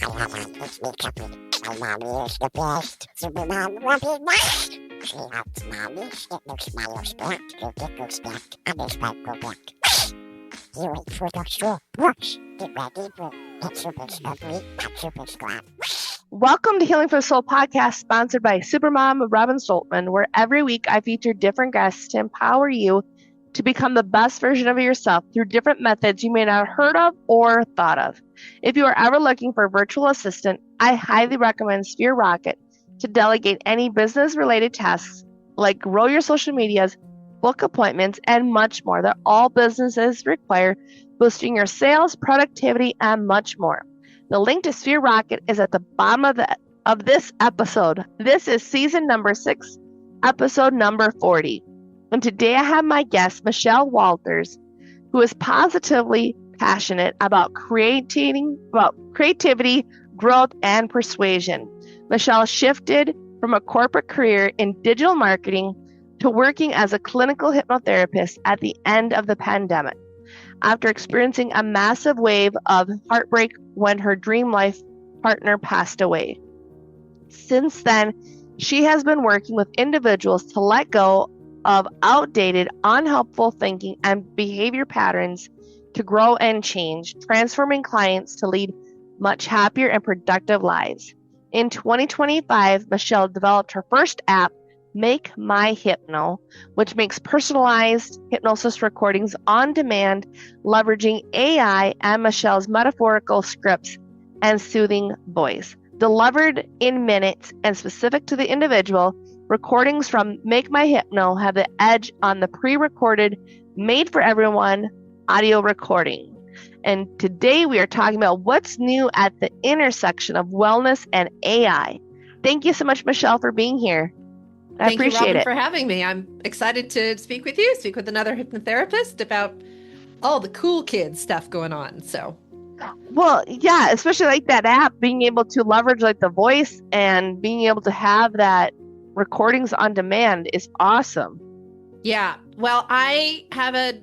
It's me, Cappy. My mommy is the best. Superman will be next. She helps mommy. It looks smiles back. Your dick goes back. And this might go back. You wait for the straw. Brush. Get ready for It's Super Scrubby. Not Super Scrub. Welcome to Healing for the Soul podcast, sponsored by Supermom Robin Stoltman, where every week I feature different guests to empower you to become the best version of yourself through different methods you may not have heard of or thought of. If you are ever looking for a virtual assistant, I highly recommend Sphere Rocket to delegate any business-related tasks like grow your social medias, book appointments, and much more that all businesses require, boosting your sales, productivity, and much more. The link to Sphere Rocket is at the bottom of this episode. This is season number 6, episode number 40. And today I have my guest, Michelle Walters, who is positively passionate about creativity, growth, and persuasion. Michelle shifted from a corporate career in digital marketing to working as a clinical hypnotherapist at the end of the pandemic, after experiencing a massive wave of heartbreak when her dream life partner passed away. Since then, she has been working with individuals to let go of outdated, unhelpful thinking and behavior patterns to grow and change, transforming clients to lead much happier and productive lives. In 2025, Michelle developed her first app, My Hypno, which makes personalized hypnosis recordings on demand, leveraging AI and Michelle's metaphorical scripts and soothing voice. Delivered in minutes and specific to the individual, recordings from My Hypno have the edge on the pre-recorded, made-for-everyone audio recording. And today we are talking about what's new at the intersection of wellness and AI. Thank you so much, Michelle, for being here. I appreciate Thank you, Robin, it. for having me. I'm excited to speak with you, speak with another hypnotherapist about all the cool kids stuff going on. Well, yeah, especially like that app, being able to leverage like the voice and being able to have that recordings on demand is awesome. Yeah. Well, I'm a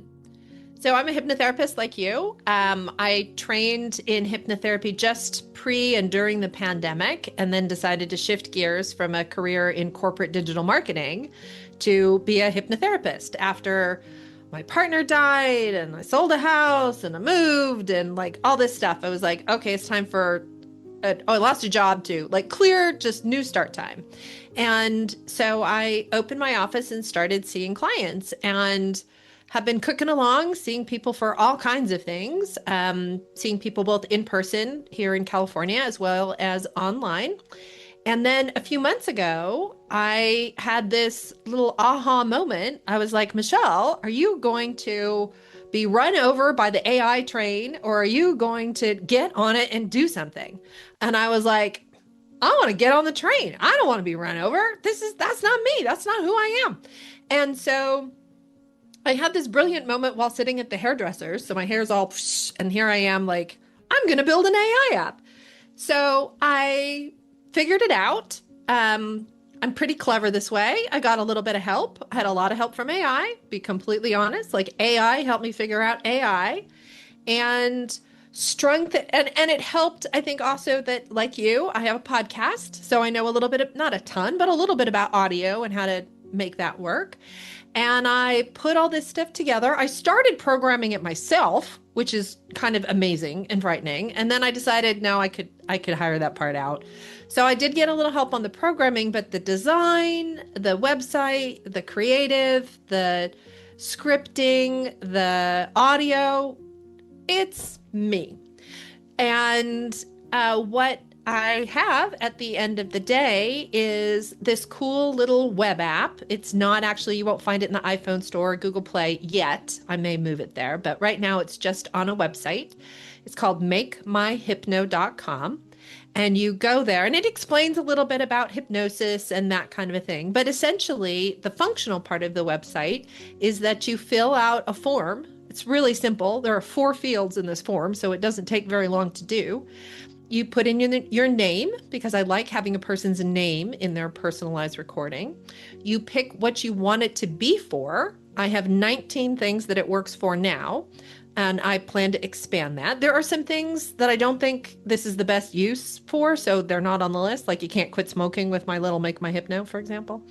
hypnotherapist like you. I trained in hypnotherapy just pre and during the pandemic, and then decided to shift gears from a career in corporate digital marketing to be a hypnotherapist after my partner died and I sold a house and I moved and like all this stuff. I was like, okay, it's time for I lost a job too, like clear, just new start time. And so I opened my office and started seeing clients and have been cooking along, seeing people for all kinds of things, seeing people both in person here in California as well as online. And then a few months ago, I had this little aha moment. I was like, Michelle, are you going to be run over by the AI train, or are you going to get on it and do something? And I was like, I want to get on the train. I don't want to be run over. That's not me. That's not who I am. And so I had this brilliant moment while sitting at the hairdresser. So my hair's all, and here I am like, I'm going to build an AI app. So I figured it out. I'm pretty clever this way. I got a little bit of help. I had a lot of help from AI, be completely honest. Like AI helped me figure out AI and and it helped, I think also that like you, I have a podcast. So I know a little bit of, not a ton, but a little bit about audio and how to make that work. And I put all this stuff together. I started programming it myself, which is kind of amazing and frightening. And then I decided, no, I could hire that part out. So I did get a little help on the programming, but the design, the website, the creative, the scripting, the audio, it's me. And what I have at the end of the day is this cool little web app. It's not actually, you won't find it in the iPhone store or Google Play yet. I may move it there, but right now it's just on a website. It's called makemyhypno.com. And you go there and it explains a little bit about hypnosis and that kind of a thing. But essentially, the functional part of the website is that you fill out a form. It's really simple. There are 4 fields in this form, so it doesn't take very long to do. You put in your name, because I like having a person's name in their personalized recording. You pick what you want it to be for. I have 19 things that it works for now. and I plan to expand that. There are some things that I don't think this is the best use for, so they're not on the list. Like you can't quit smoking with my little Make My Hypno, for example.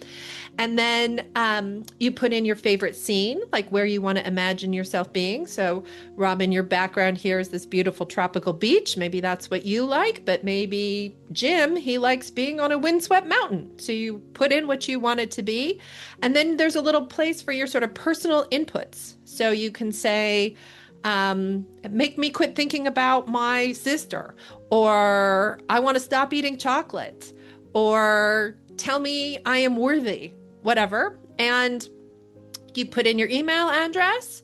And then you put in your favorite scene, like where you want to imagine yourself being. So, Robin, your background here is this beautiful tropical beach. Maybe that's what you like, but maybe Jim, he likes being on a windswept mountain. So you put in what you want it to be. And then there's a little place for your sort of personal inputs. So you can say, make me quit thinking about my sister, or I want to stop eating chocolate, or tell me I am worthy, whatever. And you put in your email address,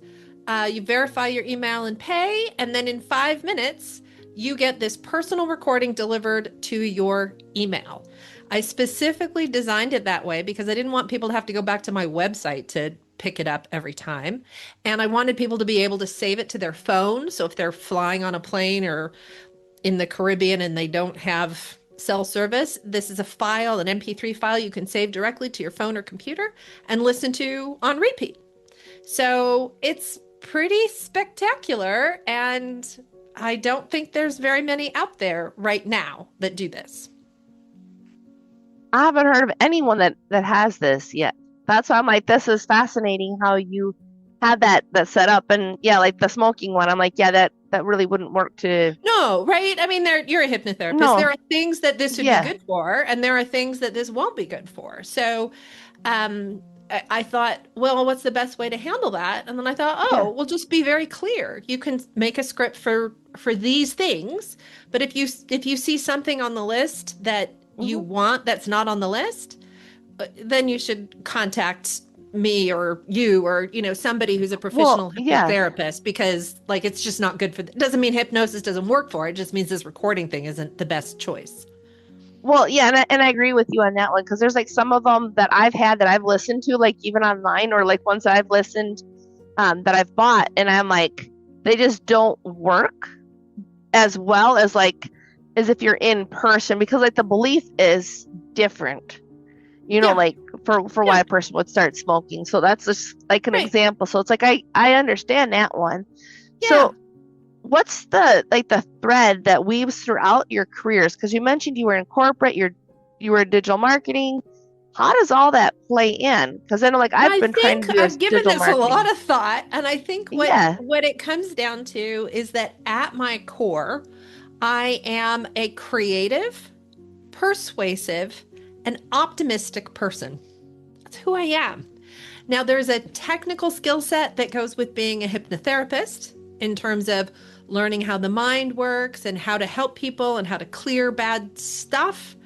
you verify your email and pay, and then in 5 minutes, you get this personal recording delivered to your email. I specifically designed it that way because I didn't want people to have to go back to my website to pick it up every time. And I wanted people to be able to save it to their phone. So if they're flying on a plane or in the Caribbean and they don't have cell service, this is a file, an MP3 file you can save directly to your phone or computer and listen to on repeat. So it's pretty spectacular. And I don't think there's very many out there right now that do this. I haven't heard of anyone that has this yet. That's why I'm like, this is fascinating how you have that set up. And yeah, like the smoking one, I'm like, yeah, that really wouldn't work to. No, right? I mean, you're a hypnotherapist. No. There are things that this would be good for, and there are things that this won't be good for. So I thought, well, what's the best way to handle that? And then I thought, well, just be very clear. You can make a script for these things, but if you see something on the list that you want that's not on the list, then you should contact me or you or somebody who's a professional hypnotherapist, because like it's just not good for it doesn't mean hypnosis doesn't work for it. It just means this recording thing isn't the best choice. Well, yeah, and I agree with you on that one, because there's like some of them that I've had that I've listened to, like even online, or like ones that I've listened that I've bought, and I'm like, they just don't work as well as if you're in person, because like the belief is different. Like for why a person would start smoking. So that's just like an example. So it's like, I understand that one. Yeah. So what's the thread that weaves throughout your careers? Because you mentioned you were in corporate, you were in digital marketing. How does all that play in? Because then I've given this marketing. A lot of thought. And I think what it comes down to is that at my core, I am a creative, persuasive, an optimistic person. That's who I am. Now, there's a technical skill set that goes with being a hypnotherapist in terms of learning how the mind works and how to help people and how to clear bad stuff.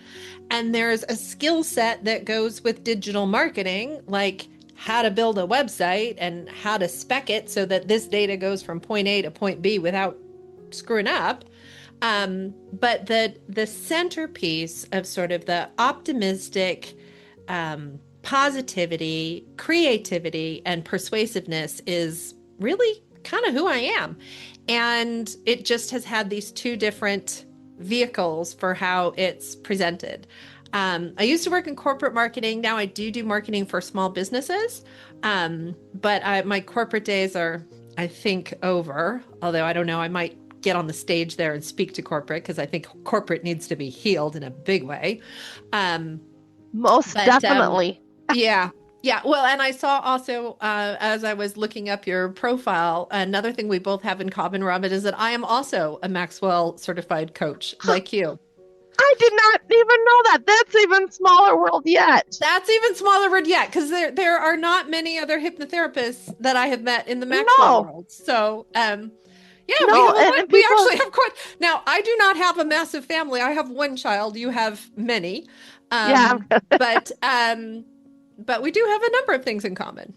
And there's a skill set that goes with digital marketing, like how to build a website and how to spec it so that this data goes from point A to point B without screwing up. But the centerpiece of sort of the optimistic positivity, creativity, and persuasiveness is really kind of who I am. And it just has had these two different vehicles for how it's presented. I used to work in corporate marketing. Now I do marketing for small businesses. But my corporate days are, I think, over. Although I don't know, I might get on the stage there and speak to corporate, because I think corporate needs to be healed in a big way. Most definitely. Yeah. Well, and I saw also, as I was looking up your profile, another thing we both have in common, Robin, is that I am also a Maxwell certified coach like you. I did not even know that. That's even smaller world yet. That's even smaller world yet, because there are not many other hypnotherapists that I have met in the Maxwell world. So, we actually have quite. Now, I do not have a massive family. I have one child. You have many. But we do have a number of things in common.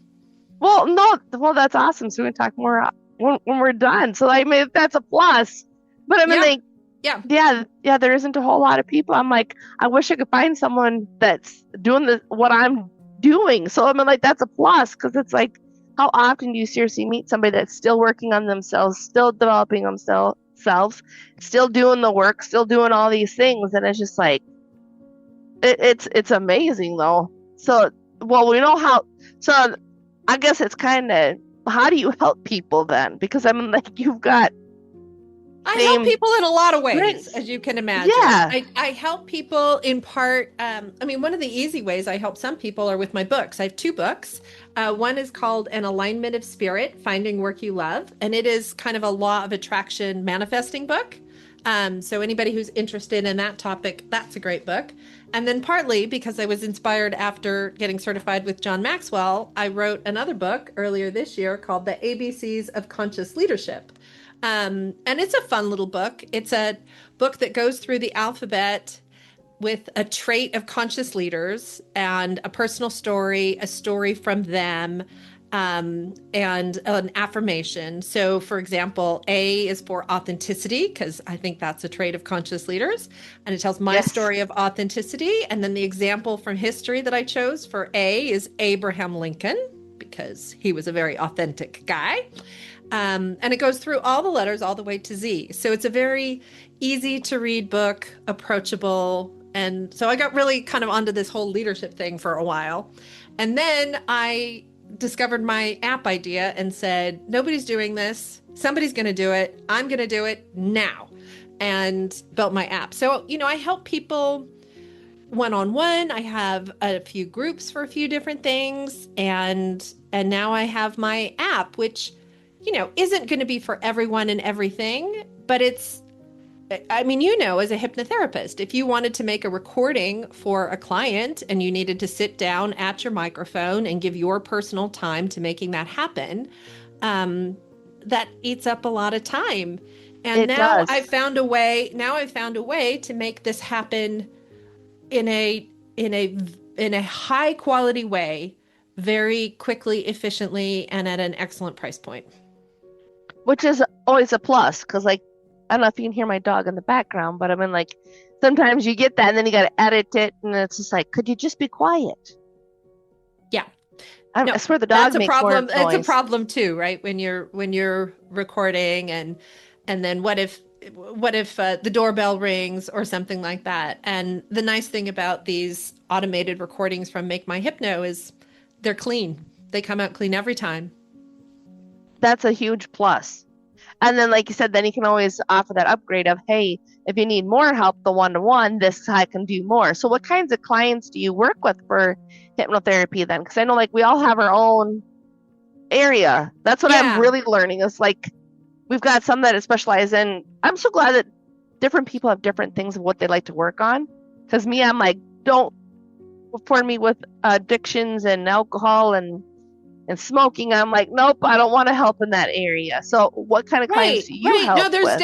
Well, that's awesome. So we can talk more when we're done. So I mean, that's a plus. But I mean, there isn't a whole lot of people. I'm like, I wish I could find someone that's doing what I'm doing. So I mean, that's a plus, because it's like, how often do you seriously meet somebody that's still working on themselves, still developing themselves, still doing the work, still doing all these things? And it's just like, it's amazing though. So, well, we know how, so I guess it's kind of how do you help people then? Because I mean, like, you've got I help people in a lot of ways, strengths. as you can imagine. Yeah. I help people in part. One of the easy ways I help some people are with my books. I have 2 books. One is called An Alignment of Spirit, Finding Work You Love. And it is kind of a law of attraction manifesting book. So anybody who's interested in that topic, that's a great book. And then partly because I was inspired after getting certified with John Maxwell, I wrote another book earlier this year called The ABCs of Conscious Leadership. And it's a fun little book. It's a book that goes through the alphabet with a trait of conscious leaders and a personal story, a story from them, and an affirmation. So, for example, A is for authenticity, because I think that's a trait of conscious leaders. And it tells my story of authenticity. And then the example from history that I chose for A is Abraham Lincoln, because he was a very authentic guy. And it goes through all the letters all the way to Z. So it's a very easy to read book, approachable. And so I got really kind of onto this whole leadership thing for a while. And then I discovered my app idea and said, nobody's doing this. Somebody's going to do it. I'm going to do it now. And built my app. So, I help people one-on-one. I have a few groups for a few different things. And now I have my app, which isn't going to be for everyone and everything, but as a hypnotherapist, if you wanted to make a recording for a client and you needed to sit down at your microphone and give your personal time to making that happen, that eats up a lot of time. And I've found a way to make this happen in a high quality way, very quickly, efficiently, and at an excellent price point. Which is always a plus, because I don't know if you can hear my dog in the background, but sometimes you get that and then you got to edit it, and it's just like, could you just be quiet? Yeah. I swear the dog makes more noise. It's a problem too, right? When you're recording and then what if the doorbell rings or something like that? And the nice thing about these automated recordings from Make My Hypno is they're clean. They come out clean every time. That's a huge plus. And then, like you said, then you can always offer that upgrade of, hey, if you need more help, the one-to-one, this I can do more. So what kinds of clients do you work with for hypnotherapy then? Because I know we all have our own area. That's what I'm really learning is we've got some that specialize in. I'm so glad that different people have different things of what they like to work on. Because me, I'm like, don't afford me with addictions and alcohol and smoking. I'm like, nope, I don't want to help in that area. So what kind of clients do you help No, there's with?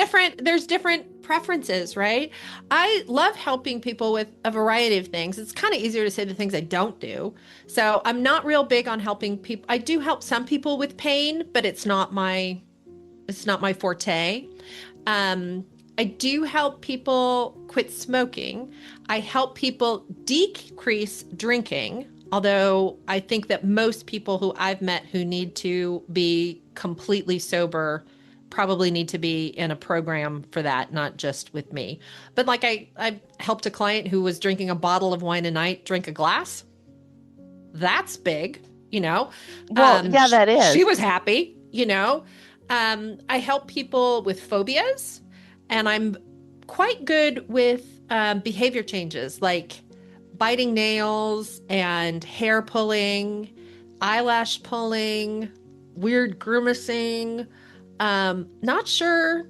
different preferences, right? I love helping people with a variety of things. It's kind of easier to say the things I don't do. So I'm not real big on helping people. I do help some people with pain, but it's not my forte. I do help people quit smoking. I help people decrease drinking. Although I think that most people who I've met who need to be completely sober probably need to be in a program for that, not just with me. But I helped a client who was drinking a bottle of wine a night, drink a glass. That's big, Well, yeah, that is. She was happy, I help people with phobias, and I'm quite good with behavior changes like biting nails and hair pulling, eyelash pulling, weird grimacing. Not sure.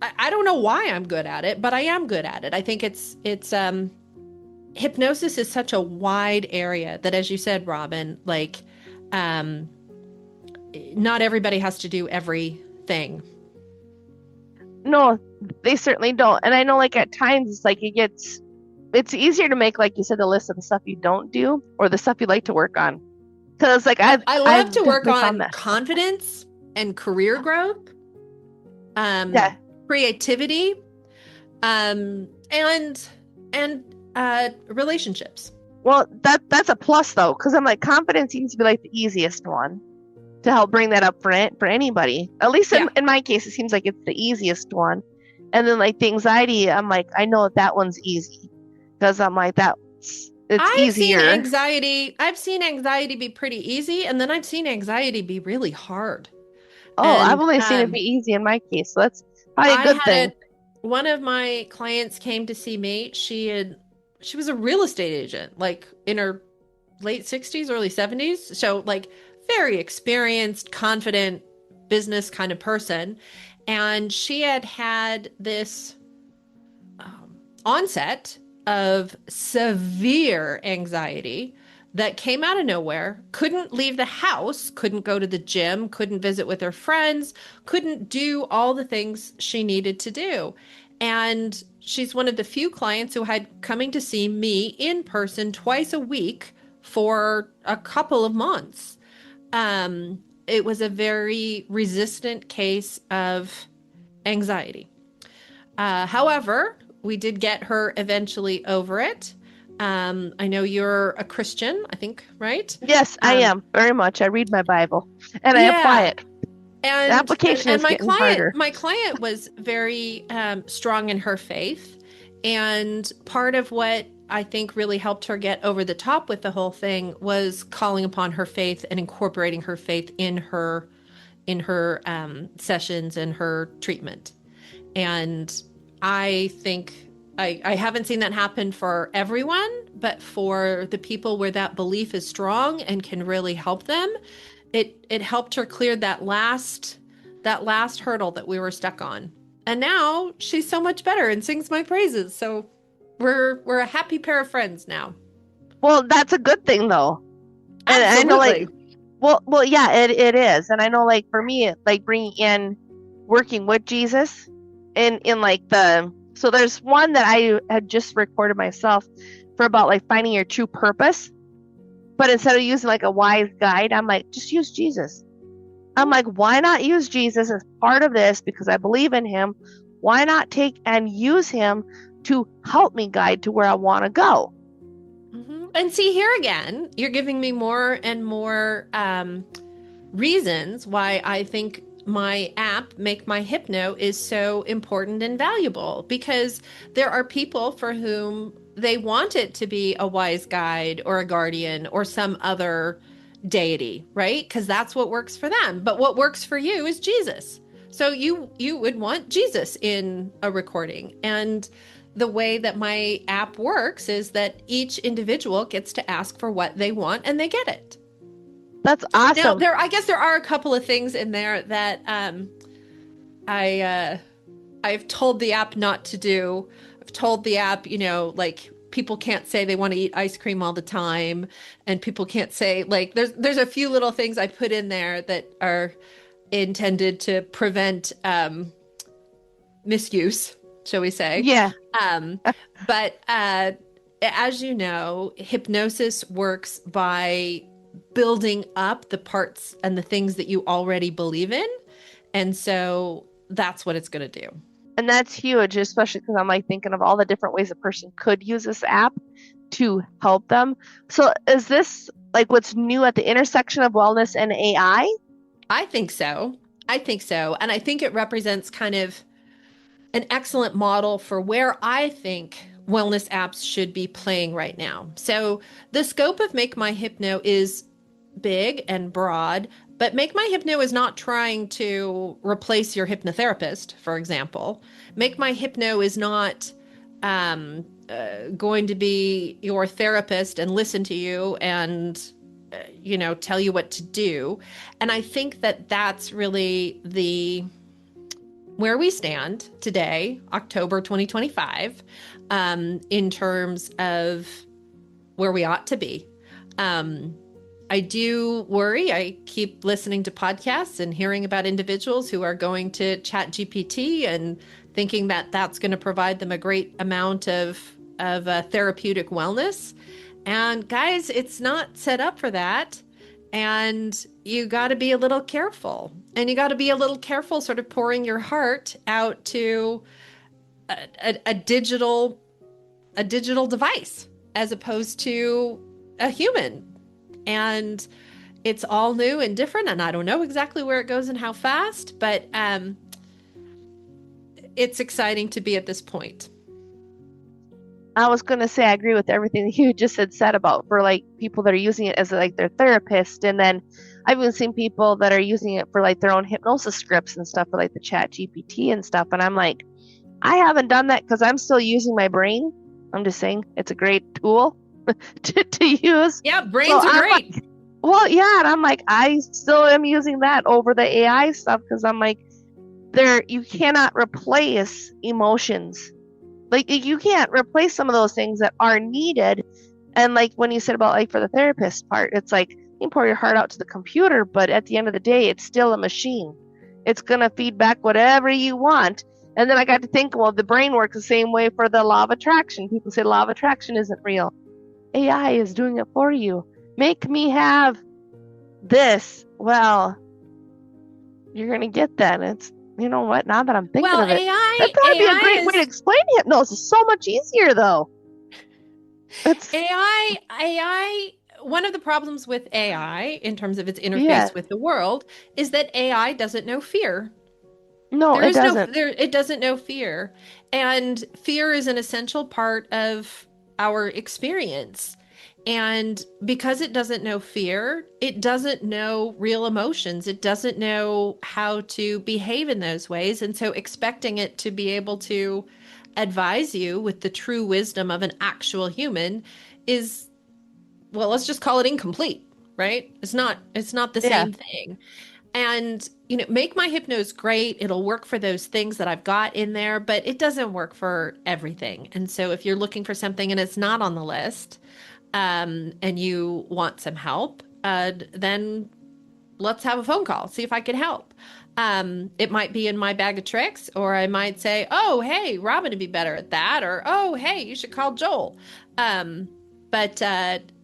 I don't know why I'm good at it, but I am good at it. I think it's hypnosis is such a wide area that, as you said, Robin, not everybody has to do everything. No, they certainly don't. And I know at times it's easier to make, like you said, a list of the stuff you don't do or the stuff you like to work on. Because I love to work on confidence and career growth, creativity, and relationships. Well, that's a plus though, because I'm like, confidence seems to be the easiest one to help bring that up for anybody. At least in my case, it seems like it's the easiest one. And then the anxiety, I'm like, I know that one's easy. Because I'm like, it's easier. I've seen anxiety be pretty easy, and then I've seen anxiety be really hard. Oh, I've And only seen it be easy in my case, so that's probably a I good had thing. one of my clients came to see me. She was a real estate agent, like in her late 60s, early 70s. So like very experienced, confident business kind of person. And she had had this onset of severe anxiety that came out of nowhere, couldn't leave the house, couldn't go to the gym, couldn't visit with her friends, couldn't do all the things she needed to do. And she's one of the few clients who had coming to see me in person twice a week for a couple of months. It was a very resistant case of anxiety. However, we did get her eventually over it. I know you're a Christian, I think, right? Yes, I am very much. I read my Bible and I apply Yeah. it. The And application is my getting harder. client was very strong in her faith. And part of what I think really helped her get over the top with the whole thing was calling upon her faith and incorporating her faith in her sessions and her treatment. And I think I haven't seen that happen for everyone, but for the people where that belief is strong and can really help them, it helped her clear that last hurdle that we were stuck on. And now she's so much better and sings my praises. So we're a happy pair of friends now. Well, that's a good thing though. And Absolutely. I know like well yeah, it is. And I know like for me, like bringing in working with Jesus in like so there's one that I had just recorded myself for about like finding your true purpose. But instead of using like a wise guide, I'm like, just use Jesus. I'm like, why not use Jesus as part of this? Because I believe in him. Why not take and use him to help me guide to where I want to go? Mm-hmm. And see, here again, you're giving me more and more reasons why I think my app, Make My Hypno, is so important and valuable, because there are people for whom they want it to be a wise guide or a guardian or some other deity, right? Because that's what works for them. But what works for you is Jesus. So you would want Jesus in a recording. And the way that my app works is that each individual gets to ask for what they want and they get it. That's awesome. Now, I guess there are a couple of things in there that I've told the app not to do. I've told the app, like people can't say they want to eat ice cream all the time, and people can't say like there's a few little things I put in there that are intended to prevent misuse, shall we say? Yeah. But as you know, hypnosis works by building up the parts and the things that you already believe in. And so that's what it's going to do. And that's huge, especially because I'm like thinking of all the different ways a person could use this app to help them. So is this like what's new at the intersection of wellness and AI? I think so. And I think it represents kind of an excellent model for where I think wellness apps should be playing right now. So the scope of Make My Hypno is big and broad, but Make My Hypno is not trying to replace your hypnotherapist, for example. Make My Hypno is not going to be your therapist and listen to you and tell you what to do. And I think that that's really where we stand today, October 2025, in terms of where we ought to be. I do worry. I keep listening to podcasts and hearing about individuals who are going to ChatGPT and thinking that that's going to provide them a great amount of therapeutic wellness. And guys, it's not set up for that. And you got to be a little careful. And you got to be a little careful sort of pouring your heart out to a digital device as opposed to a human. And it's all new and different. And I don't know exactly where it goes and how fast, but it's exciting to be at this point. I was going to say I agree with everything that you just had said about for like people that are using it as like their therapist. And then I've even seen people that are using it for like their own hypnosis scripts and stuff for like the chat GPT and stuff. And I'm like, I haven't done that because I'm still using my brain. I'm just saying it's a great tool to use. Yeah, brains are great. Like, well, yeah. And I'm like, I still am using that over the AI stuff because I'm like, you cannot replace emotions. Like you can't replace some of those things that are needed. And like when you said about like for the therapist part, it's like you pour your heart out to the computer, but at the end of the day, it's still a machine. It's going to feed back whatever you want. And then I got to think, well, the brain works the same way for the law of attraction. People say law of attraction isn't real. AI is doing it for you. Make me have this. Well, you're going to get that. It's, you know what? Now that I'm thinking of it, that'd probably be a great way to explain hypnosis. So much easier, though. It's AI. One of the problems with AI, in terms of its interface with the world, is that AI doesn't know fear. No, it doesn't. It doesn't know fear, and fear is an essential part of our experience. And because it doesn't know fear, it doesn't know real emotions. It doesn't know how to behave in those ways. And so expecting it to be able to advise you with the true wisdom of an actual human is, well, let's just call it incomplete, right? It's not the same thing. And, Make My Hypno is great. It'll work for those things that I've got in there, but it doesn't work for everything. And so if you're looking for something and it's not on the list, and you want some help, then let's have a phone call, see if I can help. It might be in my bag of tricks, or I might say, oh, hey, Robin would be better at that. Or, oh, hey, you should call Joel. But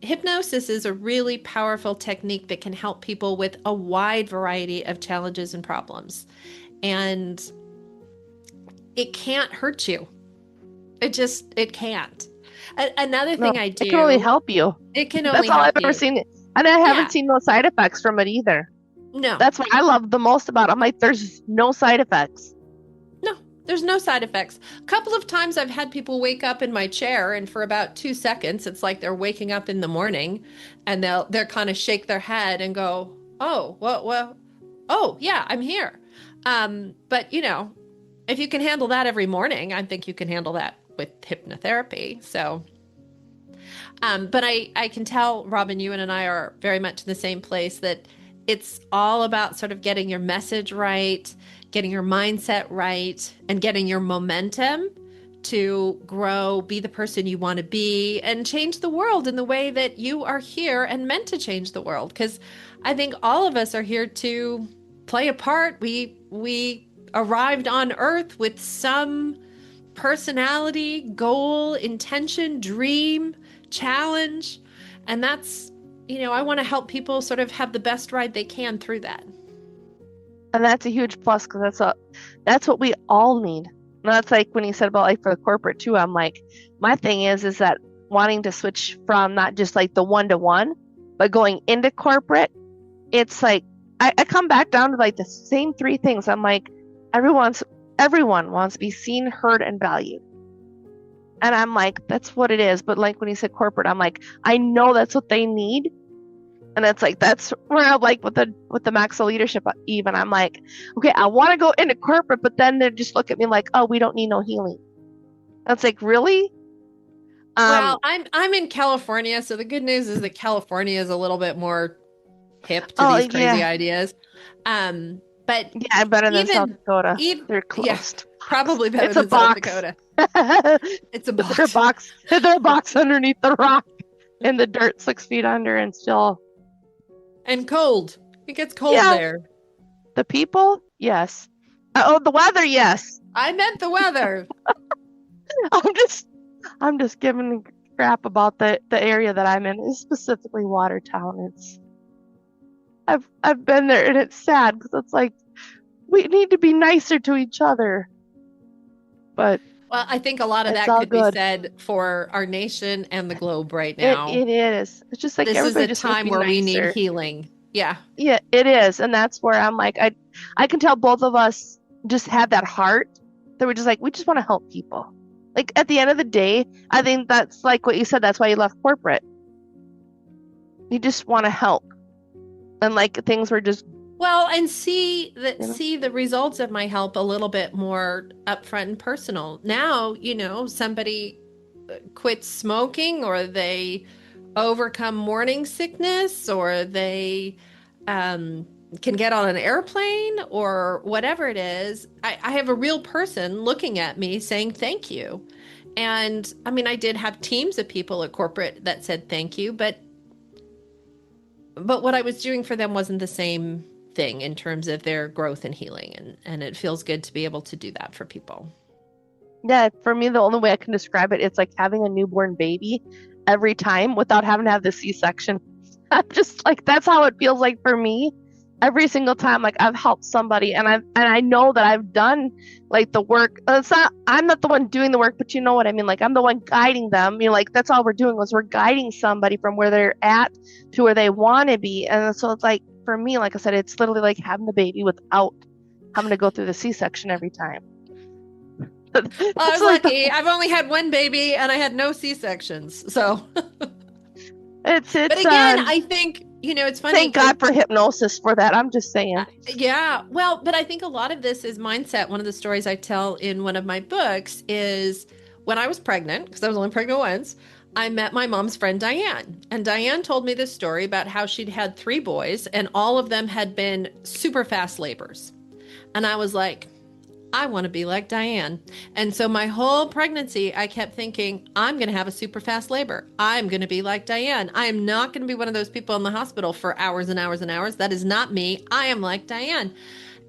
hypnosis is a really powerful technique that can help people with a wide variety of challenges and problems. And it can't hurt you. It can't. Another thing I do. It can only help you. It can only help you. That's all I've ever seen. And I haven't seen no side effects from it either. No. That's what I love the most about it. I'm like, there's no side effects. No, there's no side effects. A couple of times I've had people wake up in my chair, and for about 2 seconds, it's like they're waking up in the morning, and they'll kind of shake their head and go, oh, well, oh, yeah, I'm here. But, if you can handle that every morning, I think you can handle that with hypnotherapy. So, but I can tell, Robin, you and I are very much in the same place, that it's all about sort of getting your message right, getting your mindset right, and getting your momentum to grow, be the person you want to be, and change the world in the way that you are here and meant to change the world. Because I think all of us are here to play a part. We arrived on Earth with some personality, goal, intention, dream, challenge. And that's, I want to help people sort of have the best ride they can through that. And that's a huge plus, because that's what we all need. And that's like when you said about like for the corporate too, I'm like, my thing is that wanting to switch from not just like the one-to-one, but going into corporate, it's like, I come back down to like the same 3 things. I'm like, everyone wants to be seen, heard, and valued. And I'm like, that's what it is. But like when you said corporate, I'm like, I know that's what they need. And it's like, that's where I'm like with the Maxwell leadership, even I'm like, okay, I want to go into corporate, but then they just look at me like, oh, we don't need no healing. That's like, really? Well, I'm in California. So the good news is that California is a little bit more hip to these crazy ideas. But yeah, better than South Dakota. They're closed. Yeah, probably better than South Dakota. It's a box. They're a box underneath the rock in the dirt 6 feet under, and still. And cold. It gets cold there. The people? Yes. The weather? Yes. I meant the weather. I'm just giving crap about the area that I'm in. It's specifically Watertown. I've been there, and it's sad because it's like we need to be nicer to each other. But well, I think a lot of that could be said for our nation and the globe right now. It is. It's just like this is a time where we need healing. Yeah. Yeah, it is, and that's where I'm like, I can tell both of us just have that heart that we're just like, we just want to help people. Like at the end of the day, I think that's like what you said. That's why you left corporate. You just want to help. And like things were just Well, and see know? see the results of my help a little bit more upfront and personal. Now, somebody quits smoking, or they overcome morning sickness, or they can get on an airplane, or whatever it is. I have a real person looking at me saying thank you. And I mean, I did have teams of people at corporate that said thank you, but what I was doing for them wasn't the same thing in terms of their growth and healing. And it feels good to be able to do that for people. Yeah, for me, the only way I can describe it, it's like having a newborn baby every time without having to have the C-section. Just like that's how it feels like for me. Every single time, like I've helped somebody, and I know that I've done like the work. I'm not the one doing the work, but you know what I mean. Like I'm the one guiding them. Like that's all we're doing was we're guiding somebody from where they're at to where they want to be. And so it's like for me, like I said, it's literally like having the baby without having to go through the C-section every time. I was lucky. I've only had one baby, and I had no C-sections. So, it's. But again, I think it's funny. Thank God for hypnosis for that. I'm just saying. Yeah. Well, but I think a lot of this is mindset. One of the stories I tell in one of my books is when I was pregnant, because I was only pregnant once, I met my mom's friend, Diane. And Diane told me this story about how she'd had 3 boys, and all of them had been super fast labors. And I was like, I want to be like Diane. And so my whole pregnancy, I kept thinking, I'm going to have a super fast labor. I'm going to be like Diane. I am not going to be one of those people in the hospital for hours and hours and hours. That is not me. I am like Diane.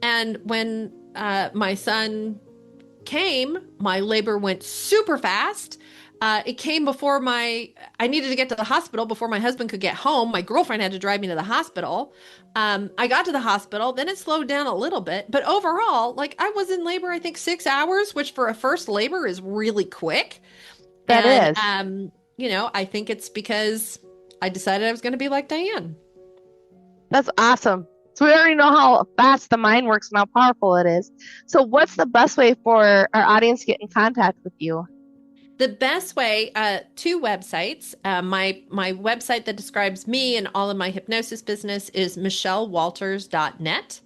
And when my son came, my labor went super fast. It came before I needed to get to the hospital before my husband could get home. My girlfriend had to drive me to the hospital. I got to the hospital, then it slowed down a little bit. But overall, like I was in labor, I think 6 hours, which for a first labor is really quick. That is. I think it's because I decided I was going to be like Diane. That's awesome. So we already know how fast the mind works and how powerful it is. So what's the best way for our audience to get in contact with you? The best way, 2 websites. My website that describes me and all of my hypnosis business is michellewalters.net,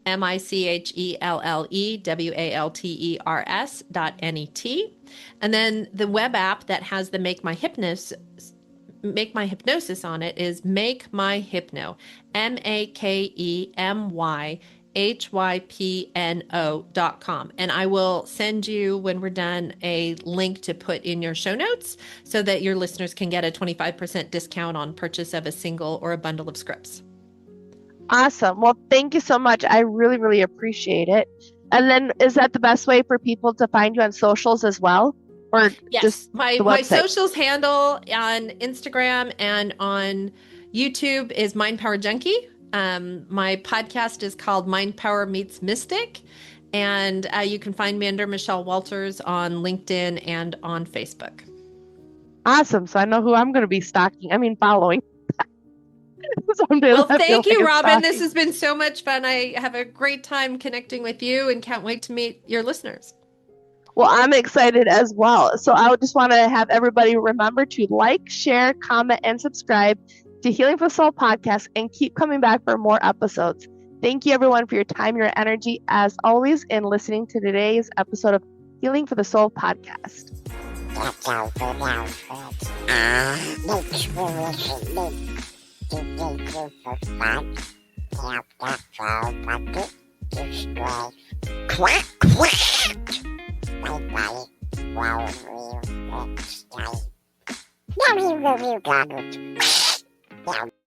MICHELLEWALTERS.net. And then the web app that has the Make My Hypnosis on it is Make My Hypno, MAKEMYHYPNO.com. And I will send you, when we're done, a link to put in your show notes so that your listeners can get a 25% discount on purchase of a single or a bundle of scripts. Awesome. Well, thank you so much. I really, really appreciate it. And then is that the best way for people to find you on socials as well? Or yes, just my socials handle on Instagram and on YouTube is Mind Power Junkie. My podcast is called Mind Power Meets Mystic, and you can find me under Michelle Walters on LinkedIn and on Facebook. Awesome. So I know who I'm going to be following. Well, thank you, Robin. This has been so much fun. I have a great time connecting with you and can't wait to meet your listeners. Well, I'm excited as well. So I just want to have everybody remember to like, share, comment, and subscribe to Healing for the Soul podcast and keep coming back for more episodes. Thank you, everyone, for your time, your energy, as always, in listening to today's episode of Healing for the Soul podcast. That's all for now, folks. Make sure you listen to Healing for Fun. Tell that soul bucket to strive. Quack, quack! Bye-bye. Well, next time. Now you got it.